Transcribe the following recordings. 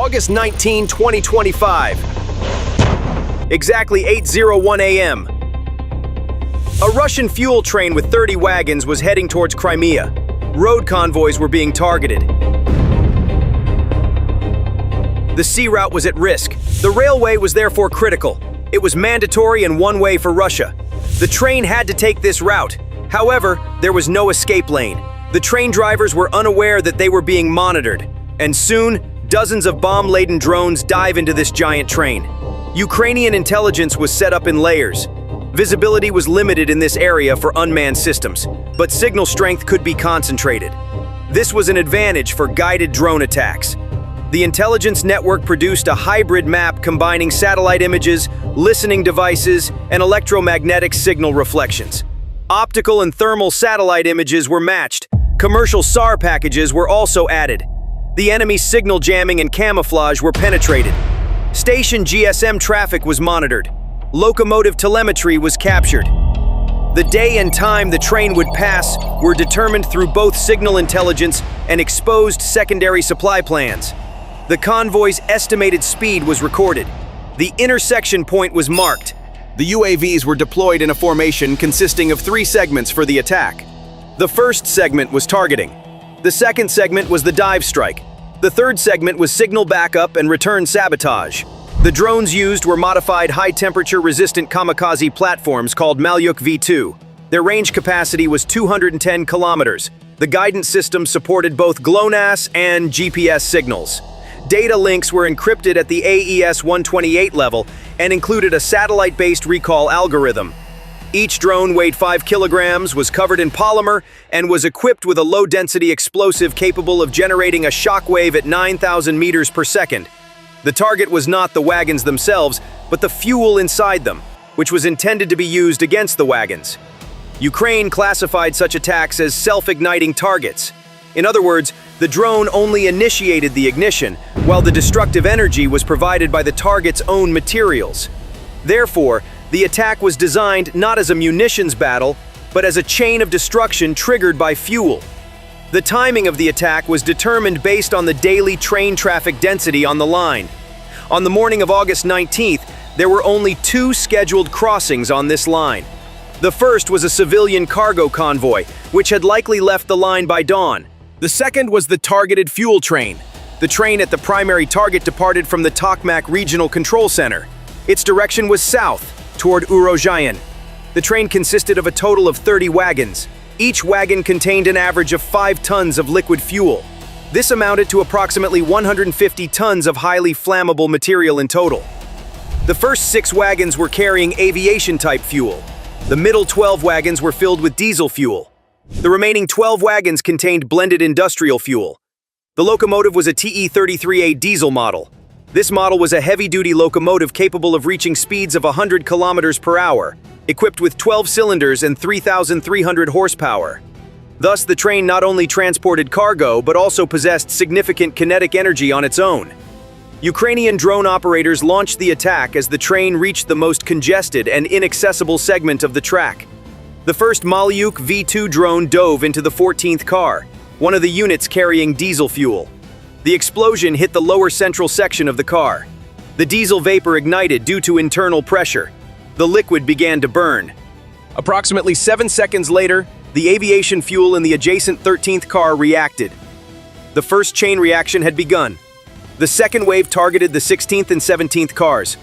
August 19, 2025. Exactly 8:01 a.m. A Russian fuel train with 30 wagons was heading towards Crimea. Road convoys were being targeted. The sea route was at risk. The railway was therefore critical. It was mandatory and one-way for Russia. The train had to take this route. However, there was no escape lane. The train drivers were unaware that they were being monitored. And soon, dozens of bomb-laden drones dive into this giant train. Ukrainian intelligence was set up in layers. Visibility was limited in this area for unmanned systems, but signal strength could be concentrated. This was an advantage for guided drone attacks. The intelligence network produced a hybrid map combining satellite images, listening devices, and electromagnetic signal reflections. Optical and thermal satellite images were matched. Commercial SAR packages were also added. The enemy's signal jamming and camouflage were penetrated. Station GSM traffic was monitored. Locomotive telemetry was captured. The day and time the train would pass were determined through both signal intelligence and exposed secondary supply plans. The convoy's estimated speed was recorded. The intersection point was marked. The UAVs were deployed in a formation consisting of 3 segments for the attack. The first segment was targeting. The second segment was the dive strike. The third segment was signal backup and return sabotage. The drones used were modified high-temperature resistant kamikaze platforms called Malyuk V2. Their range capacity was 210 kilometers. The guidance system supported both GLONASS and GPS signals. Data links were encrypted at the AES-128 level and included a satellite-based recall algorithm. Each drone weighed 5 kilograms, was covered in polymer, and was equipped with a low-density explosive capable of generating a shockwave at 9,000 meters per second. The target was not the wagons themselves, but the fuel inside them, which was intended to be used against the wagons. Ukraine classified such attacks as self-igniting targets. In other words, the drone only initiated the ignition, while the destructive energy was provided by the target's own materials. Therefore, the attack was designed not as a munitions battle, but as a chain of destruction triggered by fuel. The timing of the attack was determined based on the daily train traffic density on the line. On the morning of August 19th, there were only 2 scheduled crossings on this line. The first was a civilian cargo convoy, which had likely left the line by dawn. The second was the targeted fuel train. The train at the primary target departed from the Tokmak Regional Control Center. Its direction was south, toward Urozhayan. The train consisted of a total of 30 wagons. Each wagon contained an average of 5 tons of liquid fuel. This amounted to approximately 150 tons of highly flammable material in total. The first 6 wagons were carrying aviation-type fuel. The middle 12 wagons were filled with diesel fuel. The remaining 12 wagons contained blended industrial fuel. The locomotive was a TE-33A diesel model. This model was a heavy-duty locomotive capable of reaching speeds of 100 kilometers per hour, equipped with 12 cylinders and 3,300 horsepower. Thus, the train not only transported cargo, but also possessed significant kinetic energy on its own. Ukrainian drone operators launched the attack as the train reached the most congested and inaccessible segment of the track. The first Malyuk V2 drone dove into the 14th car, one of the units carrying diesel fuel. The explosion hit the lower central section of the car. The diesel vapor ignited due to internal pressure. The liquid began to burn. Approximately 7 seconds later, the aviation fuel in the adjacent 13th car reacted. The first chain reaction had begun. The second wave targeted the 16th and 17th cars.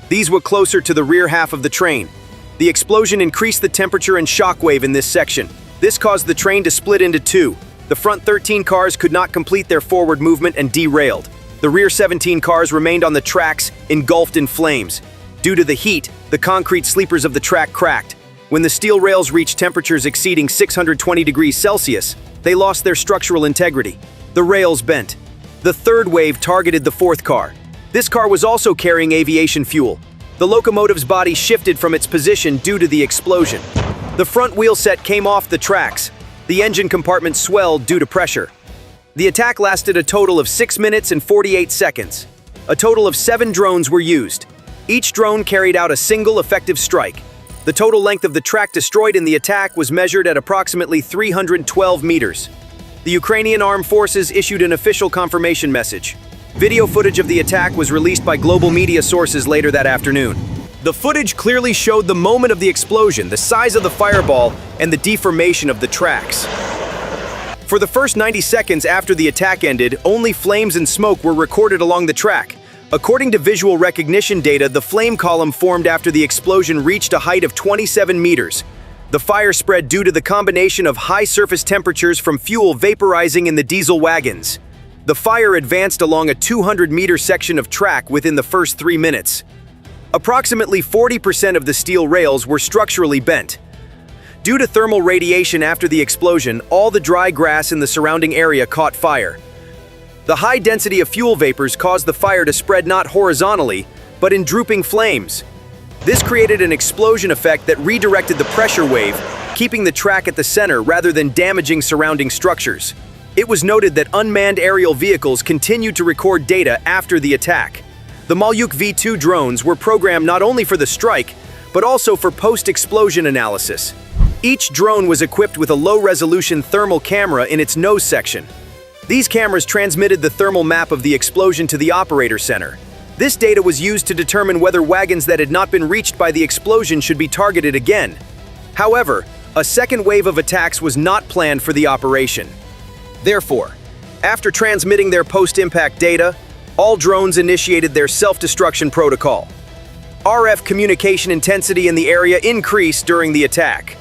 These were closer to the rear half of the train. The explosion increased the temperature and shockwave in this section. This caused the train to split into 2. The front 13 cars could not complete their forward movement and derailed. The rear 17 cars remained on the tracks, engulfed in flames. Due to the heat, the concrete sleepers of the track cracked. When the steel rails reached temperatures exceeding 620 degrees Celsius, they lost their structural integrity. The rails bent. The third wave targeted the 4th car. This car was also carrying aviation fuel. The locomotive's body shifted from its position due to the explosion. The front wheel set came off the tracks. The engine compartment swelled due to pressure. The attack lasted a total of 6 minutes and 48 seconds. A total of 7 drones were used. Each drone carried out a single effective strike. The total length of the track destroyed in the attack was measured at approximately 312 meters. The Ukrainian Armed Forces issued an official confirmation message. Video footage of the attack was released by global media sources later that afternoon. The footage clearly showed the moment of the explosion, the size of the fireball, and the deformation of the tracks. For the first 90 seconds after the attack ended, only flames and smoke were recorded along the track. According to visual recognition data, the flame column formed after the explosion reached a height of 27 meters. The fire spread due to the combination of high surface temperatures from fuel vaporizing in the diesel wagons. The fire advanced along a 200-meter section of track within the first 3 minutes. Approximately 40% of the steel rails were structurally bent. Due to thermal radiation after the explosion, all the dry grass in the surrounding area caught fire. The high density of fuel vapors caused the fire to spread not horizontally, but in drooping flames. This created an explosion effect that redirected the pressure wave, keeping the track at the center rather than damaging surrounding structures. It was noted that unmanned aerial vehicles continued to record data after the attack. The Malyuk V-2 drones were programmed not only for the strike, but also for post-explosion analysis. Each drone was equipped with a low-resolution thermal camera in its nose section. These cameras transmitted the thermal map of the explosion to the operator center. This data was used to determine whether wagons that had not been reached by the explosion should be targeted again. However, a second wave of attacks was not planned for the operation. Therefore, after transmitting their post-impact data, all drones initiated their self-destruction protocol. RF communication intensity in the area increased during the attack.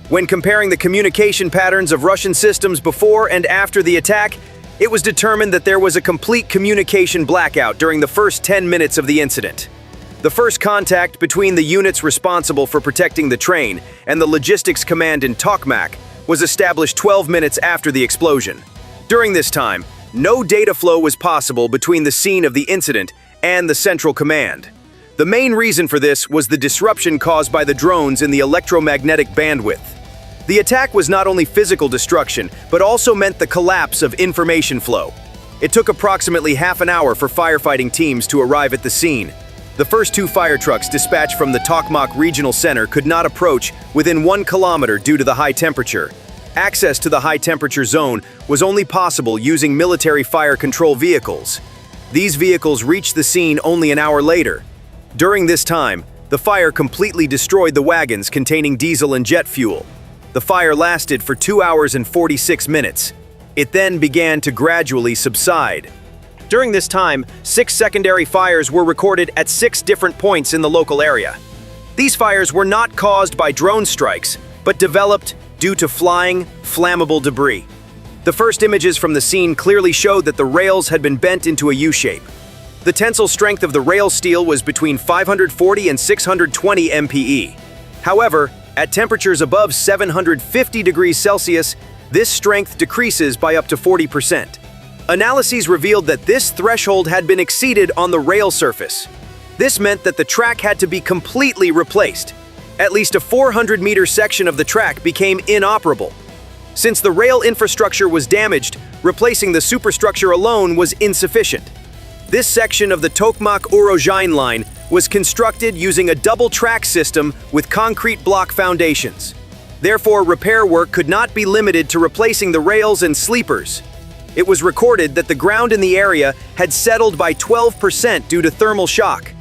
When comparing the communication patterns of Russian systems before and after the attack, it was determined that there was a complete communication blackout during the first 10 minutes of the incident. The first contact between the units responsible for protecting the train and the logistics command in Tokmak was established 12 minutes after the explosion. During this time, no data flow was possible between the scene of the incident and the central command. The main reason for this was the disruption caused by the drones in the electromagnetic bandwidth. The attack was not only physical destruction, but also meant the collapse of information flow. It took approximately half an hour for firefighting teams to arrive at the scene. The first 2 fire trucks dispatched from the Tokmak Regional Center could not approach within 1 kilometer due to the high temperature. Access to the high-temperature zone was only possible using military fire control vehicles. These vehicles reached the scene only an hour later. During this time, the fire completely destroyed the wagons containing diesel and jet fuel. The fire lasted for 2 hours and 46 minutes. It then began to gradually subside. During this time, 6 secondary fires were recorded at 6 different points in the local area. These fires were not caused by drone strikes, but developed due to flying, flammable debris. The first images from the scene clearly showed that the rails had been bent into a U-shape. The tensile strength of the rail steel was between 540 and 620 MPe. However, at temperatures above 750 degrees Celsius, this strength decreases by up to 40%. Analyses revealed that this threshold had been exceeded on the rail surface. This meant that the track had to be completely replaced. At least a 400-meter section of the track became inoperable. Since the rail infrastructure was damaged, replacing the superstructure alone was insufficient. This section of the Tokmak-Urozhain line was constructed using a double-track system with concrete block foundations. Therefore, repair work could not be limited to replacing the rails and sleepers. It was recorded that the ground in the area had settled by 12% due to thermal shock.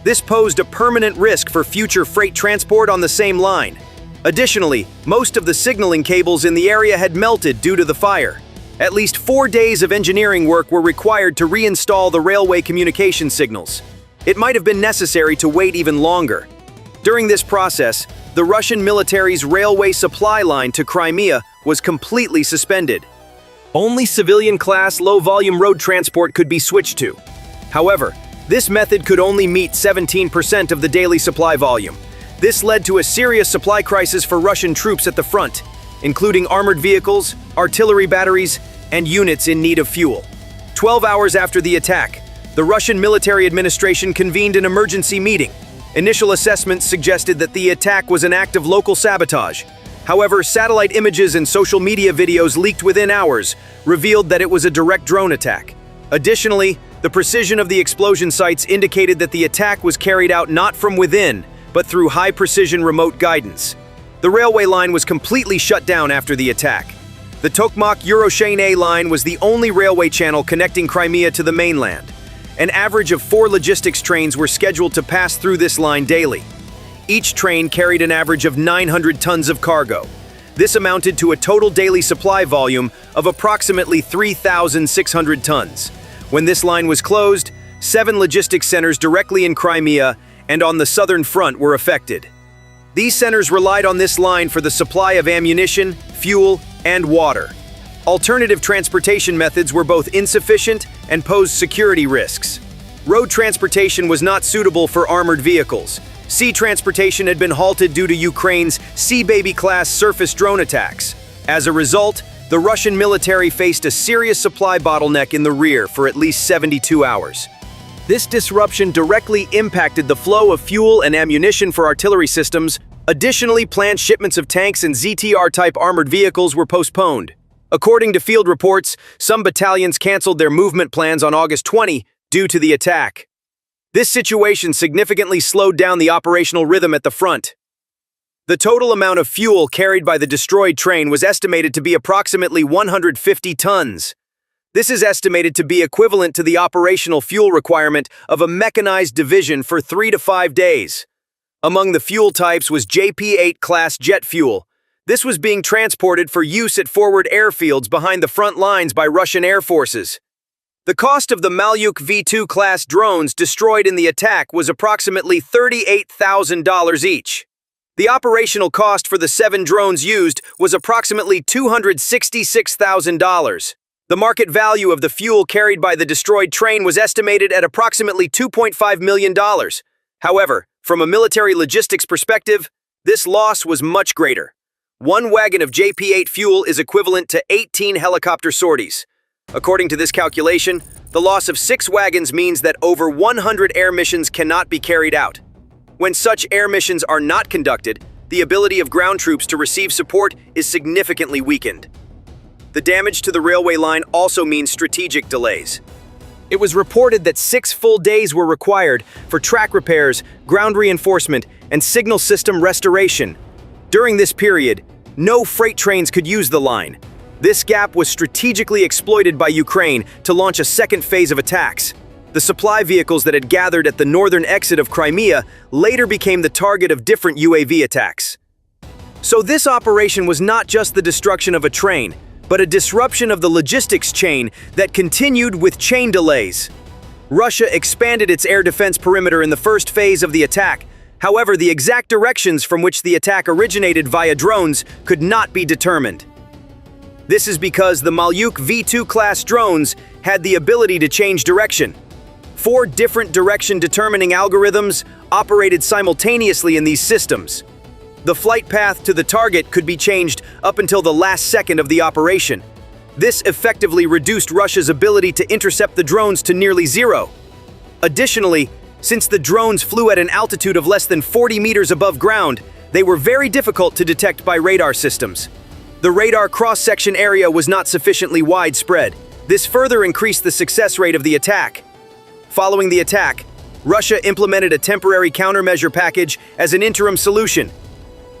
This posed a permanent risk for future freight transport on the same line. Additionally, most of the signaling cables in the area had melted due to the fire. At least 4 days of engineering work were required to reinstall the railway communication signals. It might have been necessary to wait even longer. During this process, the Russian military's railway supply line to Crimea was completely suspended. Only civilian-class low-volume road transport could be switched to. However, this method could only meet 17% of the daily supply volume. This led to a serious supply crisis for Russian troops at the front, including armored vehicles, artillery batteries, and units in need of fuel. 12 hours after the attack, the Russian military administration convened an emergency meeting. Initial assessments suggested that the attack was an act of local sabotage. However, satellite images and social media videos leaked within hours revealed that it was a direct drone attack. Additionally, the precision of the explosion sites indicated that the attack was carried out not from within, but through high-precision remote guidance. The railway line was completely shut down after the attack. The Tokmak-Urozhain line was the only railway channel connecting Crimea to the mainland. An average of 4 logistics trains were scheduled to pass through this line daily. Each train carried an average of 900 tons of cargo. This amounted to a total daily supply volume of approximately 3,600 tons. When this line was closed, 7 logistics centers directly in Crimea and on the southern front were affected. These centers relied on this line for the supply of ammunition, fuel, and water. Alternative transportation methods were both insufficient and posed security risks. Road transportation was not suitable for armored vehicles. Sea transportation had been halted due to Ukraine's Sea Baby-class surface drone attacks. As a result, the Russian military faced a serious supply bottleneck in the rear for at least 72 hours. This disruption directly impacted the flow of fuel and ammunition for artillery systems. Additionally, planned shipments of tanks and ZTR-type armored vehicles were postponed. According to field reports, some battalions canceled their movement plans on August 20 due to the attack. This situation significantly slowed down the operational rhythm at the front. The total amount of fuel carried by the destroyed train was estimated to be approximately 150 tons. This is estimated to be equivalent to the operational fuel requirement of a mechanized division for 3 to 5 days. Among the fuel types was JP-8 class jet fuel. This was being transported for use at forward airfields behind the front lines by Russian air forces. The cost of the Malyuk V2 class drones destroyed in the attack was approximately $38,000 each. The operational cost for the 7 drones used was approximately $266,000. The market value of the fuel carried by the destroyed train was estimated at approximately $2.5 million. However, from a military logistics perspective, this loss was much greater. 1 wagon of JP-8 fuel is equivalent to 18 helicopter sorties. According to this calculation, the loss of 6 wagons means that over 100 air missions cannot be carried out. When such air missions are not conducted, the ability of ground troops to receive support is significantly weakened. The damage to the railway line also means strategic delays. It was reported that 6 full days were required for track repairs, ground reinforcement, and signal system restoration. During this period, no freight trains could use the line. This gap was strategically exploited by Ukraine to launch a second phase of attacks. The supply vehicles that had gathered at the northern exit of Crimea later became the target of different UAV attacks. So this operation was not just the destruction of a train, but a disruption of the logistics chain that continued with chain delays. Russia expanded its air defense perimeter in the first phase of the attack. However, the exact directions from which the attack originated via drones could not be determined. This is because the Malyuk V2 class drones had the ability to change direction. 4 different direction-determining algorithms operated simultaneously in these systems. The flight path to the target could be changed up until the last second of the operation. This effectively reduced Russia's ability to intercept the drones to nearly zero. Additionally, since the drones flew at an altitude of less than 40 meters above ground, they were very difficult to detect by radar systems. The radar cross-section area was not sufficiently widespread. This further increased the success rate of the attack. Following the attack, Russia implemented a temporary countermeasure package as an interim solution.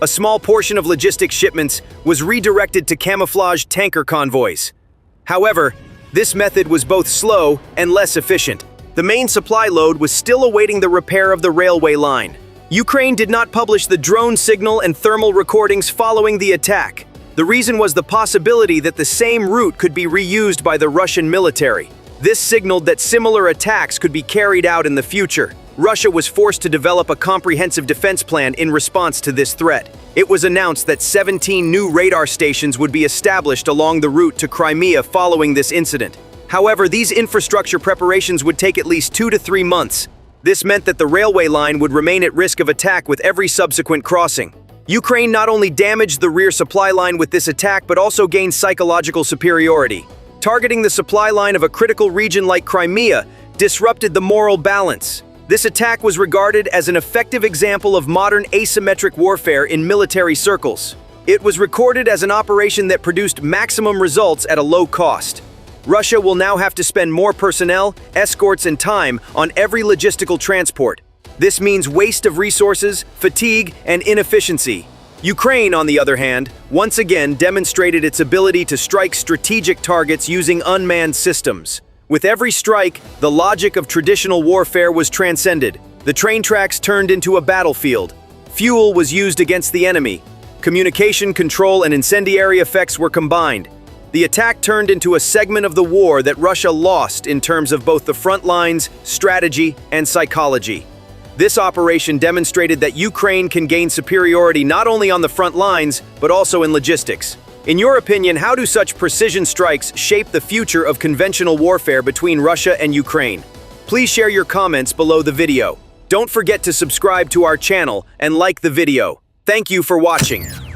A small portion of logistics shipments was redirected to camouflaged tanker convoys. However, this method was both slow and less efficient. The main supply load was still awaiting the repair of the railway line. Ukraine did not publish the drone signal and thermal recordings following the attack. The reason was the possibility that the same route could be reused by the Russian military. This signaled that similar attacks could be carried out in the future. Russia was forced to develop a comprehensive defense plan in response to this threat. It was announced that 17 new radar stations would be established along the route to Crimea following this incident. However, these infrastructure preparations would take at least 2 to 3 months. This meant that the railway line would remain at risk of attack with every subsequent crossing. Ukraine not only damaged the rear supply line with this attack but also gained psychological superiority. Targeting the supply line of a critical region like Crimea disrupted the moral balance. This attack was regarded as an effective example of modern asymmetric warfare in military circles. It was recorded as an operation that produced maximum results at a low cost. Russia will now have to spend more personnel, escorts, and time on every logistical transport. This means waste of resources, fatigue, and inefficiency. Ukraine, on the other hand, once again demonstrated its ability to strike strategic targets using unmanned systems. With every strike, the logic of traditional warfare was transcended. The train tracks turned into a battlefield. Fuel was used against the enemy. Communication control and incendiary effects were combined. The attack turned into a segment of the war that Russia lost in terms of both the front lines, strategy, and psychology. This operation demonstrated that Ukraine can gain superiority not only on the front lines, but also in logistics. In your opinion, how do such precision strikes shape the future of conventional warfare between Russia and Ukraine? Please share your comments below the video. Don't forget to subscribe to our channel and like the video. Thank you for watching.